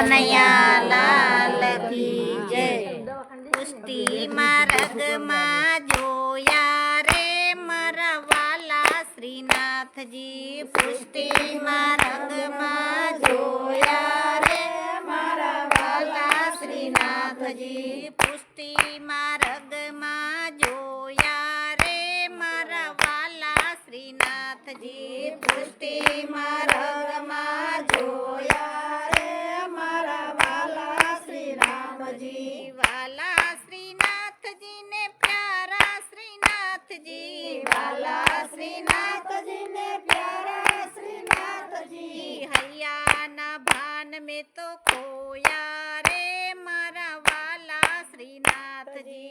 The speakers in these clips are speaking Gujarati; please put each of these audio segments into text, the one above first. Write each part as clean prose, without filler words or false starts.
કનૈયા લાલ કી જય। પુષ્ટિ માર્ગમાં જોયા રે મારા વાલા શ્રીનાથજી। પુષ્ટિ માર્ગમાં જોયા રે મારા વાલા શ્રીનાથજી। પુષ્ટિ માર્ગમાં જોયા રે મારા વાલા શ્રીનાથજી। પુષ્ટિ માર્ગમાં જોયા રે મારા વાલા શ્રીરામજી। વાલા શ્રીનાથજી ને પ્યારા શ્રીનાથજી। વાલા શ્રીનાથજી ને પ્યારા શ્રીનાથજી। હૈયાના ભાન में तो खोया रे मारा वाला श्रीनाथजी।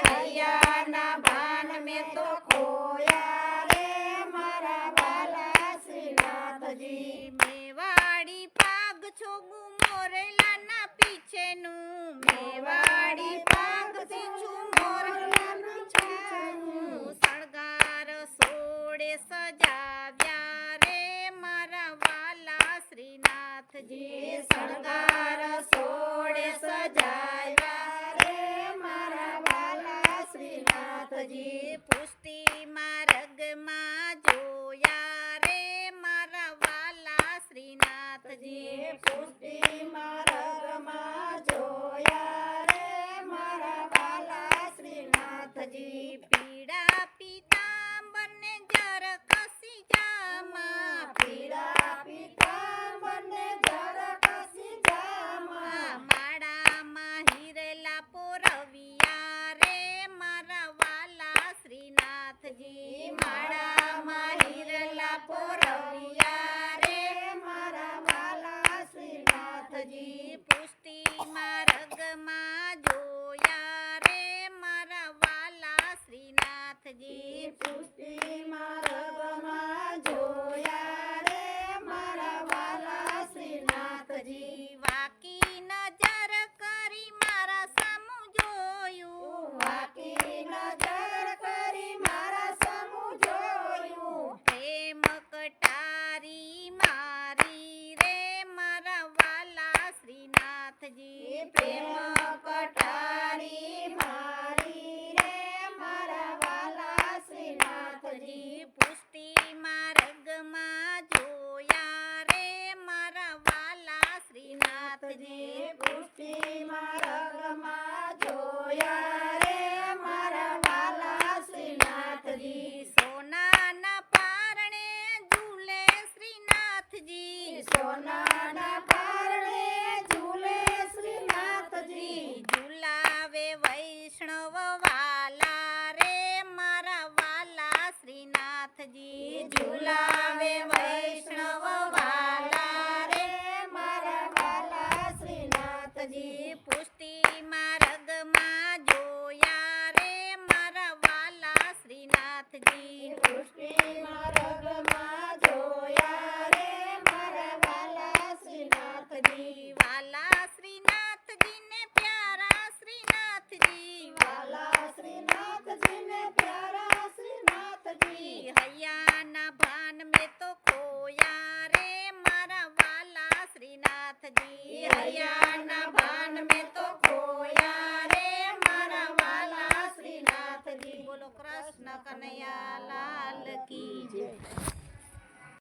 हૈયાના ભાન में तो खोया रे मारा वाला श्रीनाथजी। मेवाड़ी पाग छोगु मोरेलाना पीछेનું। मेवाड़ी पाग છું મોરેલાના પીછેનું। શણગાર સોળે સજાવ્યા રે મારા વાલા શ્રીનાથજી। શણગાર સોળે સજાવ્યા રે મારા વાલા શ્રીનાથજી। પુષ્ટિ માર્ગમાં જોયા રે મારા વાલા શ્રીનાથજી। પુષ્ટિ માર્ગમાં જોયા રે મારા વાલા શ્રીનાથજી। પીળા પીતાંબર ને જર કસી જામા। પીળા પીતાંબર ને જર કસી જામા। માળામાં હિરેલા પોરવિયા રે મારા વાલા શ્રીનાથજી। માળામાં હિરેલા પોરવિયા રે મારા વાલા શ્રીનાથજી। પુષ્ટિ માર્ગમાં જોયા રે મારા વાલા શ્રીનાથજી। પુષ્ટિ માર્ગમાં જોયા રે મારા વાલા શ્રીનાથજી। વાકી નજર કરી મારા સામુ જોયું। વાકી નજર કરી મારા સામુ જોયું। પ્રેમ કટારી મારી રે મારા વાલા શ્રીનાથજી। પ્રેમ કટારી મારી રે મારા વાલા શ્રીનાથજી। પુષ્ટિ માર્ગમાં જોયા રે મારા વાલા શ્રીનાથજી।